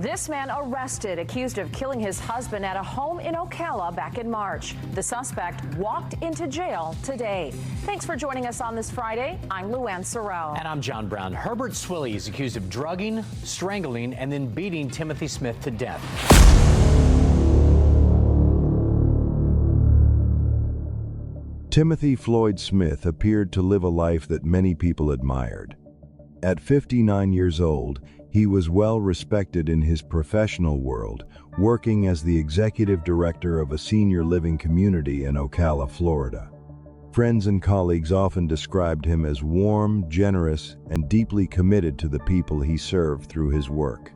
This man arrested, accused of killing his husband at a home in Ocala back in March. The suspect walked into jail today. Thanks for joining us on this Friday. I'm Luann Sorrell. And I'm John Brown. Herbert Swilley is accused of drugging, strangling, and then beating Timothy Smith to death. Timothy Floyd Smith appeared to live a life that many people admired. At 59 years old, he was well respected in his professional world, working as the executive director of a senior living community in Ocala, Florida. Friends and colleagues often described him as warm, generous, and deeply committed to the people he served through his work.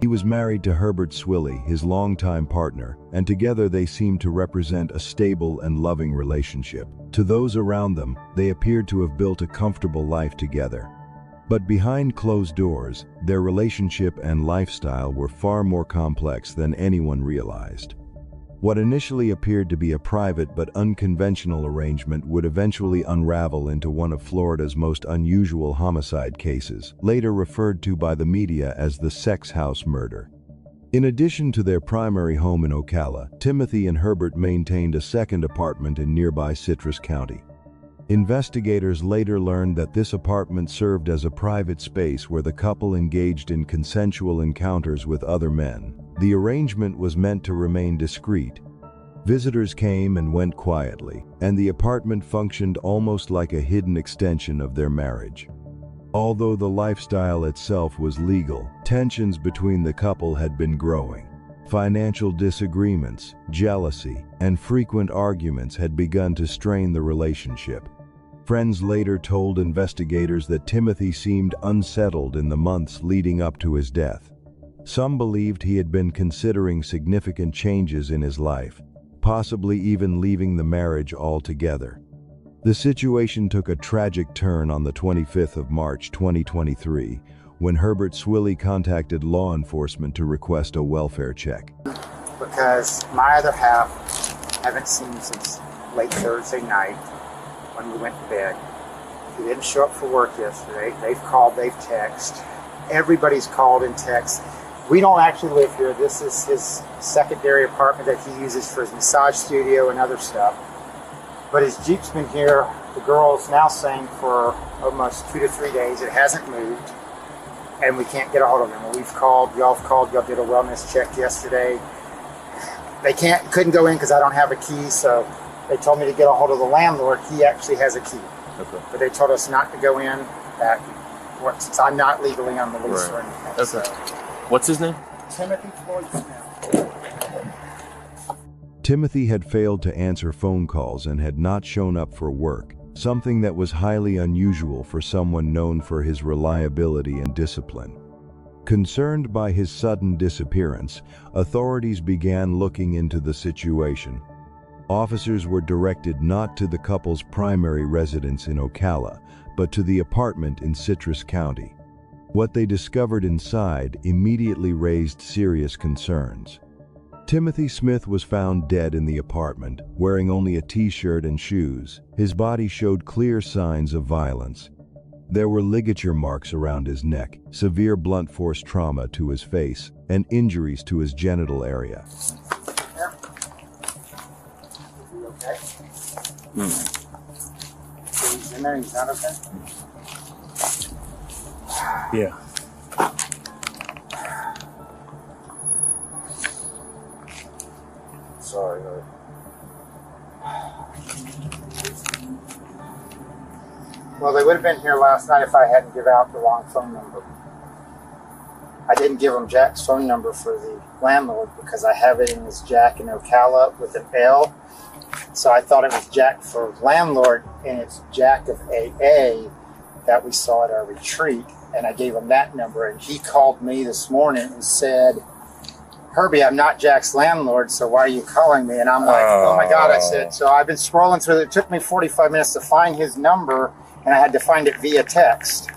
He was married to Herbert Swilley, his longtime partner, and together they seemed to represent a stable and loving relationship. To those around them, they appeared to have built a comfortable life together. But behind closed doors, their relationship and lifestyle were far more complex than anyone realized. What initially appeared to be a private but unconventional arrangement would eventually unravel into one of Florida's most unusual homicide cases, later referred to by the media as the sex house murder. In addition to their primary home in Ocala, Timothy and Herbert maintained a second apartment in nearby Citrus County. Investigators later learned that this apartment served as a private space where the couple engaged in consensual encounters with other men. The arrangement was meant to remain discreet. Visitors came and went quietly, and the apartment functioned almost like a hidden extension of their marriage. Although the lifestyle itself was legal, tensions between the couple had been growing. Financial disagreements, jealousy, and frequent arguments had begun to strain the relationship. Friends later told investigators that Timothy seemed unsettled in the months leading up to his death. Some believed he had been considering significant changes in his life, possibly even leaving the marriage altogether. The situation took a tragic turn on the 25th of March 2023, when Herbert Swilley contacted law enforcement to request a welfare check. Because my other half I haven't seen since late Thursday night when we went to bed. He didn't show up for work yesterday. They've called, they've texted. Everybody's called and texted. We don't actually live here. This is his secondary apartment that he uses for his massage studio and other stuff. But his Jeep's been here, the girl's now saying, for almost 2 to 3 days. It hasn't moved, and we can't get a hold of him. We've called, y'all did a wellness check yesterday. They couldn't go in because I don't have a key, so they told me to get a hold of the landlord. He actually has a key. Okay. But they told us not to go in, that since I'm not legally on the lease or anything. Okay. So. What's his name? Timothy Floyd Smith. Timothy had failed to answer phone calls and had not shown up for work, something that was highly unusual for someone known for his reliability and discipline. Concerned by his sudden disappearance, authorities began looking into the situation. Officers were directed not to the couple's primary residence in Ocala, but to the apartment in Citrus County. What they discovered inside immediately raised serious concerns. Timothy Smith was found dead in the apartment, wearing only a t-shirt and shoes. His body showed clear signs of violence. There were ligature marks around his neck, severe blunt force trauma to his face, and injuries to his genital area. Okay. He's in there, he's not okay? Yeah. Sorry. Well, they would have been here last night if I hadn't given out the wrong phone number. I didn't give them Jack's phone number for the landlord because I have it in as Jack in Ocala with an L. So I thought it was Jack for landlord, and it's Jack of AA that we saw at our retreat. And I gave him that number, and he called me this morning and said, Herbie, I'm not Jack's landlord, so why are you calling me? And I'm like, oh my God, I said. So I've been scrolling through it. It took me 45 minutes to find his number, and I had to find it via text.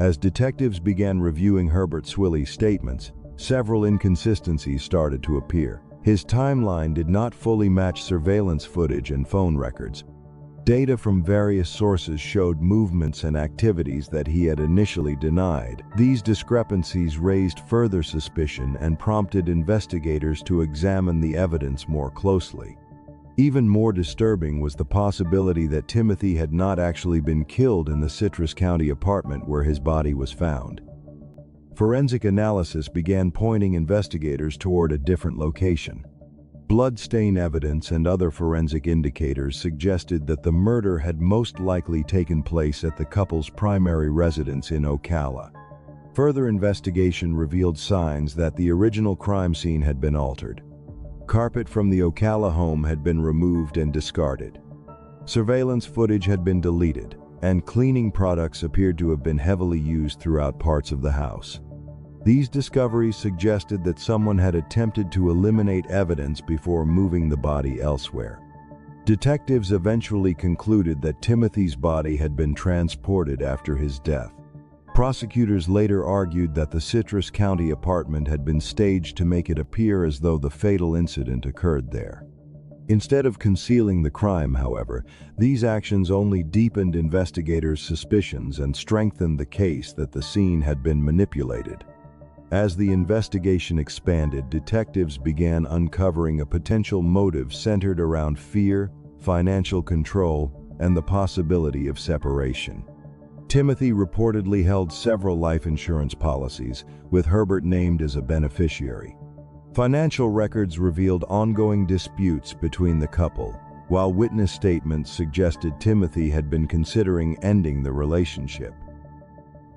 As detectives began reviewing Herbert Swilley's statements, several inconsistencies started to appear. His timeline did not fully match surveillance footage and phone records. Data from various sources showed movements and activities that he had initially denied. These discrepancies raised further suspicion and prompted investigators to examine the evidence more closely. Even more disturbing was the possibility that Timothy had not actually been killed in the Citrus County apartment where his body was found. Forensic analysis began pointing investigators toward a different location. Bloodstain evidence and other forensic indicators suggested that the murder had most likely taken place at the couple's primary residence in Ocala. Further investigation revealed signs that the original crime scene had been altered. Carpet from the Ocala home had been removed and discarded. Surveillance footage had been deleted, and cleaning products appeared to have been heavily used throughout parts of the house. These discoveries suggested that someone had attempted to eliminate evidence before moving the body elsewhere. Detectives eventually concluded that Timothy's body had been transported after his death. Prosecutors later argued that the Citrus County apartment had been staged to make it appear as though the fatal incident occurred there. Instead of concealing the crime, however, these actions only deepened investigators' suspicions and strengthened the case that the scene had been manipulated. As the investigation expanded, detectives began uncovering a potential motive centered around fear, financial control, and the possibility of separation. Timothy reportedly held several life insurance policies, with Herbert named as a beneficiary. Financial records revealed ongoing disputes between the couple, while witness statements suggested Timothy had been considering ending the relationship.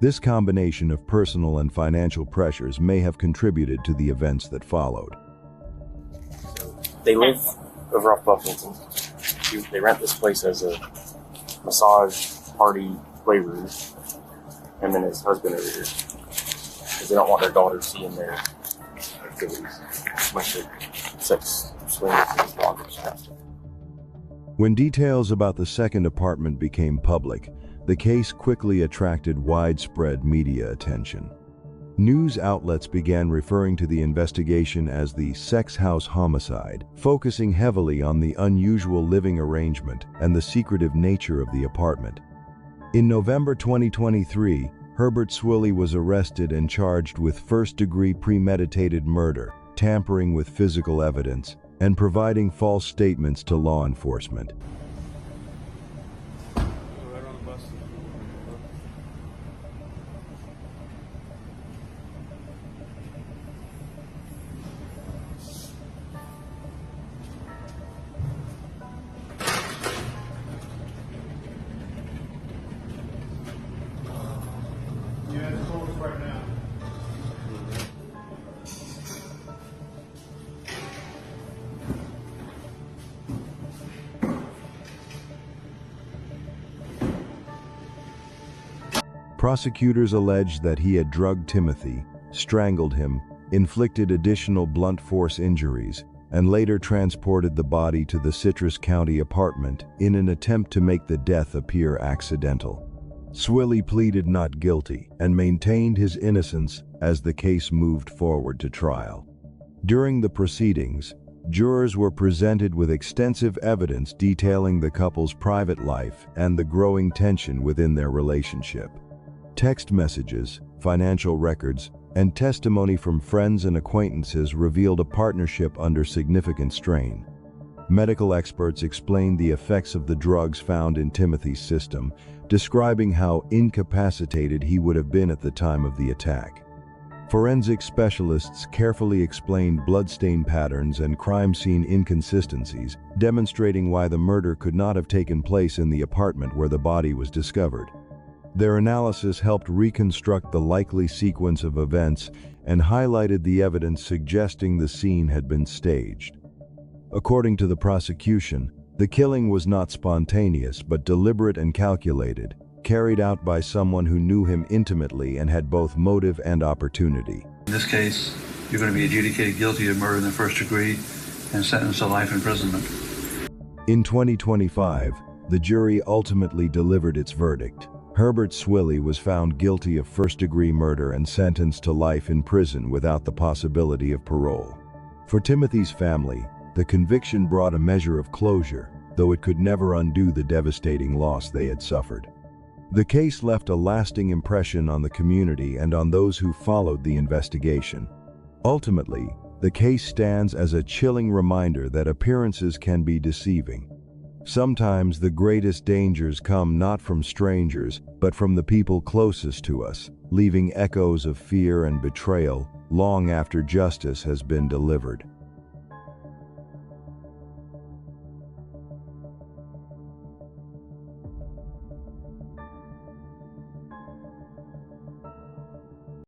This combination of personal and financial pressures may have contributed to the events that followed. They live over off Buffington. They rent this place as a massage party playroom, and then his husband over here, because they don't want their daughters seeing their activities, especially sex swinging and bloggers. When details about the second apartment became public, the case quickly attracted widespread media attention. News outlets began referring to the investigation as the sex house homicide, focusing heavily on the unusual living arrangement and the secretive nature of the apartment. In November 2023, Herbert Swilley was arrested and charged with first-degree premeditated murder, tampering with physical evidence, and providing false statements to law enforcement. Prosecutors alleged that he had drugged Timothy, strangled him, inflicted additional blunt force injuries, and later transported the body to the Citrus County apartment in an attempt to make the death appear accidental. Swilley pleaded not guilty and maintained his innocence as the case moved forward to trial. During the proceedings, jurors were presented with extensive evidence detailing the couple's private life and the growing tension within their relationship. Text messages, financial records, and testimony from friends and acquaintances revealed a partnership under significant strain. Medical experts explained the effects of the drugs found in Timothy's system, describing how incapacitated he would have been at the time of the attack. Forensic specialists carefully explained bloodstain patterns and crime scene inconsistencies, demonstrating why the murder could not have taken place in the apartment where the body was discovered. Their analysis helped reconstruct the likely sequence of events and highlighted the evidence suggesting the scene had been staged. According to the prosecution, the killing was not spontaneous but deliberate and calculated, carried out by someone who knew him intimately and had both motive and opportunity. In this case, you're going to be adjudicated guilty of murder in the first degree and sentenced to life imprisonment. In 2025, the jury ultimately delivered its verdict. Herbert Swilley was found guilty of first-degree murder and sentenced to life in prison without the possibility of parole. For Timothy's family, the conviction brought a measure of closure, though it could never undo the devastating loss they had suffered. The case left a lasting impression on the community and on those who followed the investigation. Ultimately, the case stands as a chilling reminder that appearances can be deceiving. Sometimes the greatest dangers come not from strangers, but from the people closest to us, leaving echoes of fear and betrayal long after justice has been delivered.